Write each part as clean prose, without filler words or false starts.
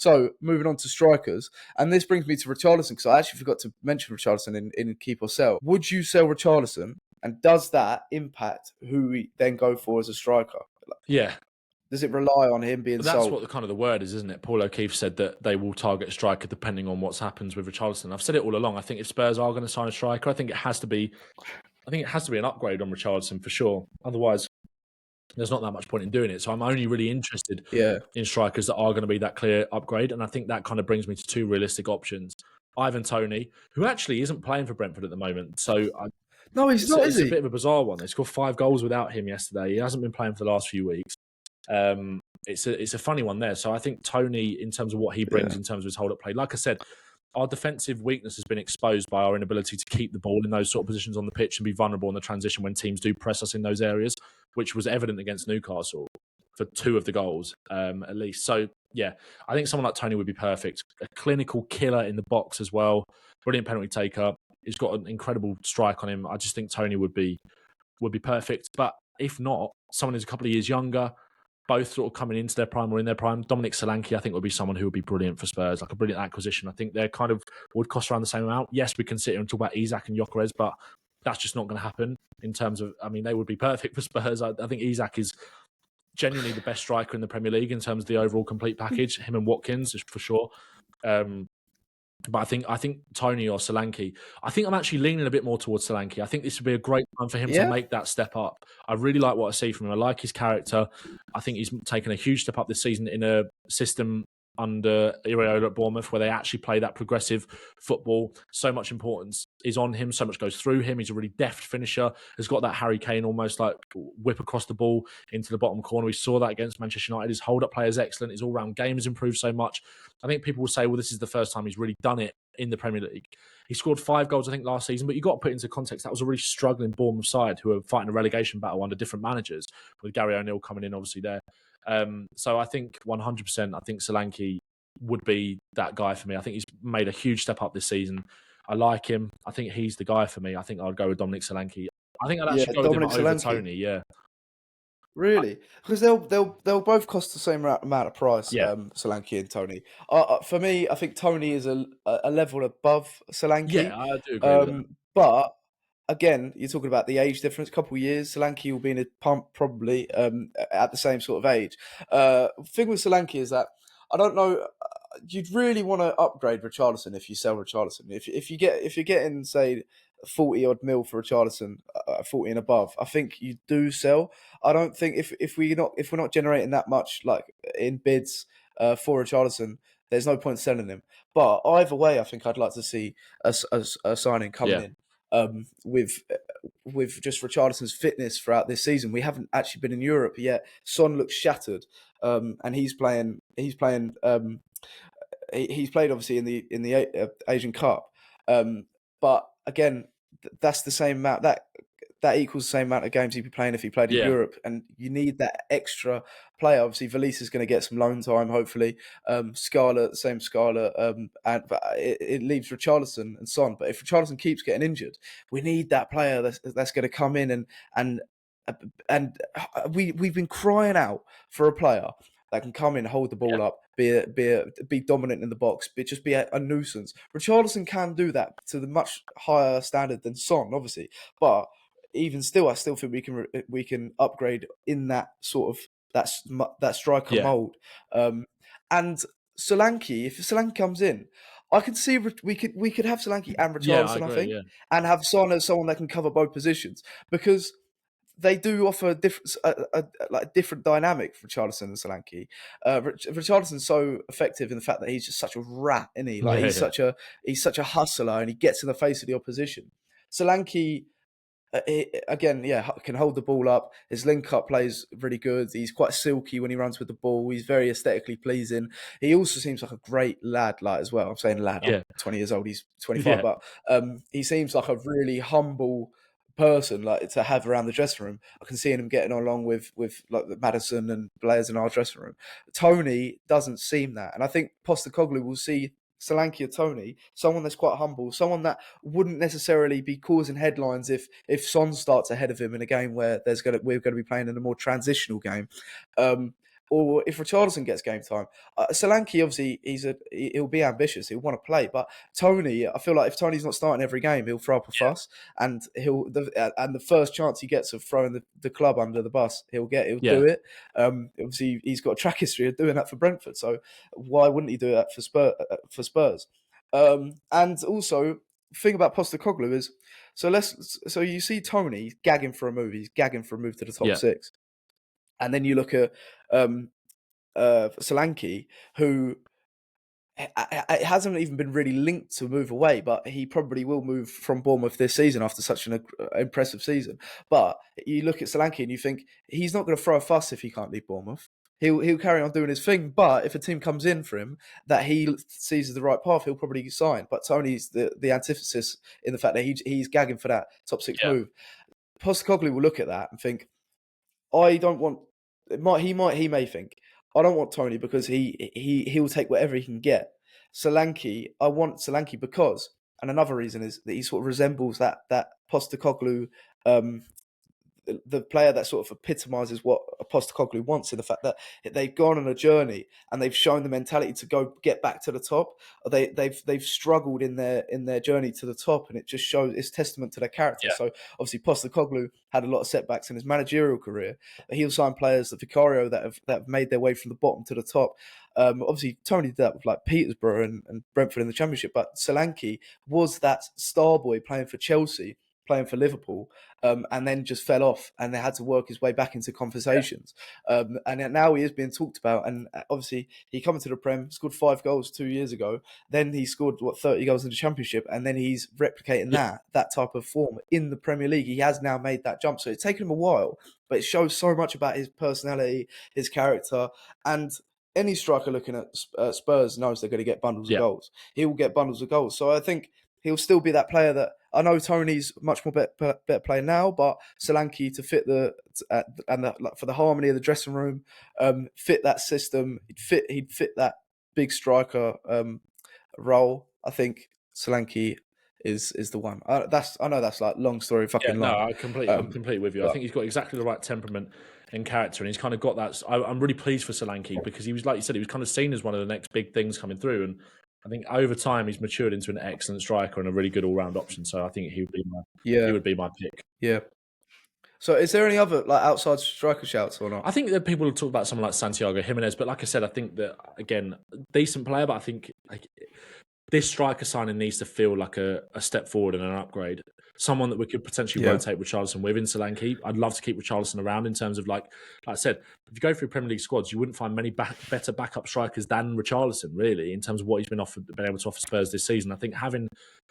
So moving on to strikers, and this brings me to Richarlison, because I actually forgot to mention Richarlison in keep or sell. Would you sell Richarlison, and does that impact who we then go for as a striker? Yeah. Does it rely on him being That's sold? what the kind of the word is, isn't it? Paul O'Keefe said that they will target a striker depending on what's happens with Richarlison. I've said it all along. I think if Spurs are going to sign a striker, I think it has to be an upgrade on Richarlison for sure. Otherwise, there's not that much point in doing it. So I'm only really interested in strikers that are going to be that clear upgrade. And I think that kind of brings me to two realistic options. Ivan Toney, who actually isn't playing for Brentford at the moment. So no, he's not, is he? It's a bit of a bizarre one. They scored 5 goals without him yesterday. He hasn't been playing for the last few weeks. It's a funny one there. So I think Toney, in terms of what he brings in terms of his hold-up play, like I said, our defensive weakness has been exposed by our inability to keep the ball in those sort of positions on the pitch and be vulnerable in the transition when teams do press us in those areas, which was evident against Newcastle for 2 of the goals, at least. So, yeah, I think someone like Toney would be perfect. A clinical killer in the box as well. Brilliant penalty taker. He's got an incredible strike on him. I just think Toney would be perfect. But if not, someone who's a couple of years younger, both sort of coming into their prime or in their prime. Dominic Solanke, I think, would be someone who would be brilliant for Spurs, like a brilliant acquisition. I think they're kind of would cost around the same amount. Yes, we can sit here and talk about Isak and Gyokores, but that's just not going to happen in terms of, I mean, they would be perfect for Spurs. I think Isak is genuinely the best striker in the Premier League in terms of the overall complete package, him and Watkins, for sure. But I think Toney or Solanke, I think I'm actually leaning a bit more towards Solanke. I think this would be a great time for him to make that step up. I really like what I see from him. I like his character. I think he's taken a huge step up this season in a system under Iraola at Bournemouth, where they actually play that progressive football. So much importance is on him. So much goes through him. He's a really deft finisher. Has got that Harry Kane almost like whip across the ball into the bottom corner. We saw that against Manchester United. His hold-up play is excellent. His all-round game has improved so much. I think people will say, well, this is the first time he's really done it in the Premier League. He scored 5 goals, I think, last season, but you've got to put it into context. That was a really struggling Bournemouth side who are fighting a relegation battle under different managers, with Gary O'Neill coming in, obviously, there. So I think 100%, I think Solanke would be that guy for me. I think he's made a huge step up this season. I like him. I think he's the guy for me. I think I'd go with Dominic Solanke. I think I'd actually go with him over Toney, yeah. Really? Because they'll both cost the same amount of price, Solanke and Toney. For me, I think Toney is a level above Solanke. Yeah, I do agree with that. But again, you're talking about the age difference, a couple of years. Solanke will be in a pump probably at the same sort of age. Thing with Solanke is that I don't know. You'd really want to upgrade Richarlison if you sell Richarlison. If you're getting, say, 40 odd mil for Richarlison, 40 and above, I think you do sell. I don't think if we're not generating that much like in bids for Richarlison, there's no point selling him. But either way, I think I'd like to see a signing coming in with just Richarlison's fitness throughout this season. We haven't actually been in Europe yet. Son looks shattered, and he's played obviously in the Asian Cup, but again, that's the same amount that equals the same amount of games he'd be playing if he played in Europe, and you need that extra player. Obviously, Velisa's going to get some loan time, hopefully. Scarlett, but it leaves Richarlison and Son. But if Richarlison keeps getting injured, we need that player that's going to come in and we've been crying out for a player that can come in, hold the ball up, be dominant in the box, just be a nuisance. Richarlison can do that to the much higher standard than Son, obviously, but even still, I still think we can upgrade in that sort of that striker mold. And Solanke, if Solanke comes in, I can see we could have Solanke and Richarlison, I think, and have Son as someone that can cover both positions, because they do offer a different dynamic for Richarlison and Solanke. Richarlison's so effective in the fact that he's just such a rat, isn't he? Like he's such a hustler, and he gets in the face of the opposition. Solanke, again, can hold the ball up. His link-up play is really good. He's quite silky when he runs with the ball. He's very aesthetically pleasing. He also seems like a great lad, like as well. I'm saying lad. I'm 20 years old. He's 25, but he seems like a really humble person, like to have around the dressing room. I can see him getting along with like Maddison and Blair's in our dressing room. Toney doesn't seem that, and I think Postecoglou will see Solanke or Toney, someone that's quite humble, someone that wouldn't necessarily be causing headlines if Son starts ahead of him in a game where we're going to be playing in a more transitional game. or if Richarlison gets game time. Solanke, obviously, he'll be ambitious. He'll want to play. But Toney, I feel like if Toney's not starting every game, he'll throw up a fuss, and the first chance he gets of throwing the club under the bus, he'll do it. Obviously, he's got a track history of doing that for Brentford, so why wouldn't he do that for Spurs? And also, the thing about Postecoglou is, so you see Toney gagging for a move. He's gagging for a move to the top six, and then you look at Solanke, who it hasn't even been really linked to move away, but he probably will move from Bournemouth this season after such an impressive season. But you look at Solanke and you think he's not going to throw a fuss if he can't leave Bournemouth. He'll carry on doing his thing, but if a team comes in for him that he sees as the right path, he'll probably sign. But Toney's the antithesis in the fact that he's gagging for that top six move. Postecoglou will look at that and think, I don't want. He may think, I don't want Toney because he'll take whatever he can get. Solanke, I want Solanke because, and another reason is that he sort of resembles that Postecoglou, the player that sort of epitomises what Postecoglou wants, in the fact that they've gone on a journey and they've shown the mentality to go get back to the top. They've struggled in their journey to the top, and it just shows, it's testament to their character. Yeah. So obviously Postecoglou had a lot of setbacks in his managerial career. He'll sign players like Vicario that have made their way from the bottom to the top. Obviously Toney did that with like Petersburg and Brentford in the Championship, but Solanke was that star boy playing for Chelsea, playing for Liverpool, and then just fell off, and they had to work his way back into conversations. And now he is being talked about, and obviously he come into the Prem, scored 5 goals 2 years ago, then he scored 30 goals in the Championship, and then he's replicating that type of form in the Premier League. He has now made that jump, so it's taken him a while, but it shows so much about his personality, his character, and any striker looking at Spurs knows they're going to get bundles of goals. He will get bundles of goals, so I think he'll still be that player that, I know Toney's much more better player now, but Solanke to fit for the harmony of the dressing room, fit that system, he'd fit that big striker role. I think Solanke is the one. I know that's like long story fucking long. No, I'm completely with you. I think he's got exactly the right temperament and character, and he's kind of got that. I'm really pleased for Solanke because he was, like you said, he was kind of seen as one of the next big things coming through, and I think over time he's matured into an excellent striker and a really good all-round option. So I think he would be my pick. Yeah. So is there any other like outside striker shouts or not? I think that people will talk about someone like Santiago Jimenez, but like I said, I think that, again, decent player, but I think this striker signing needs to feel like a step forward and an upgrade. Someone that we could potentially rotate Richarlison with in Solanke. I'd love to keep Richarlison around in terms of, like I said, if you go through Premier League squads, you wouldn't find many better backup strikers than Richarlison, really, in terms of what he's been able to offer Spurs this season. I think having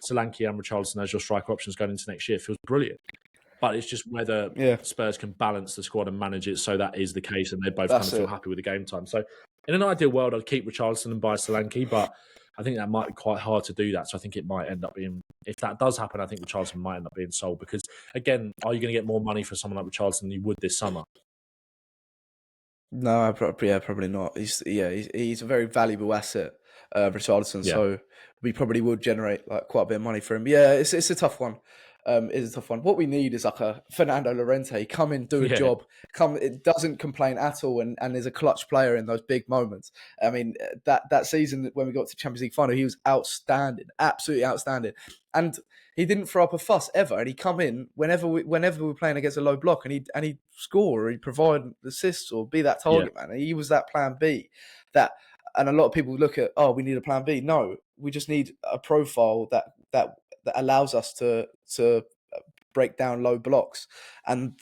Solanke and Richarlison as your striker options going into next year feels brilliant. But it's just whether Spurs can balance the squad and manage it so that is the case, and they both kind of feel happy with the game time. So in an ideal world, I'd keep Richarlison and buy Solanke, but I think that might be quite hard to do that. So I think it might end up being, if that does happen, I think Richarlison might end up being sold, because, again, are you going to get more money for someone like Richarlison than you would this summer? No, probably not. He's a very valuable asset, Richarlison. Yeah. So we probably would generate like quite a bit of money for him. Yeah, it's a tough one. It's a tough one. What we need is like a Fernando Llorente, come in, do a job, it doesn't complain at all, and is a clutch player in those big moments. I mean, that season when we got to Champions League final, he was outstanding, absolutely outstanding, and he didn't throw up a fuss ever. And he come in whenever we were playing against a low block, and he'd score, or he'd provide assists, or be that target man. And he was that plan B. And a lot of people look at, we need a plan B. No, we just need a profile that allows us to break down low blocks. And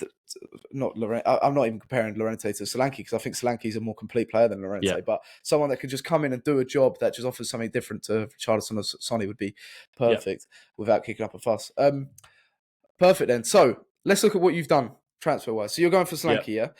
not Llorente. I'm not even comparing Llorente to Solanke, because I think Solanke is a more complete player than Llorente. But someone that could just come in and do a job that just offers something different to Richarlison or Sonny would be perfect without kicking up a fuss. Perfect then. So let's look at what you've done transfer wise. So you're going for Solanke,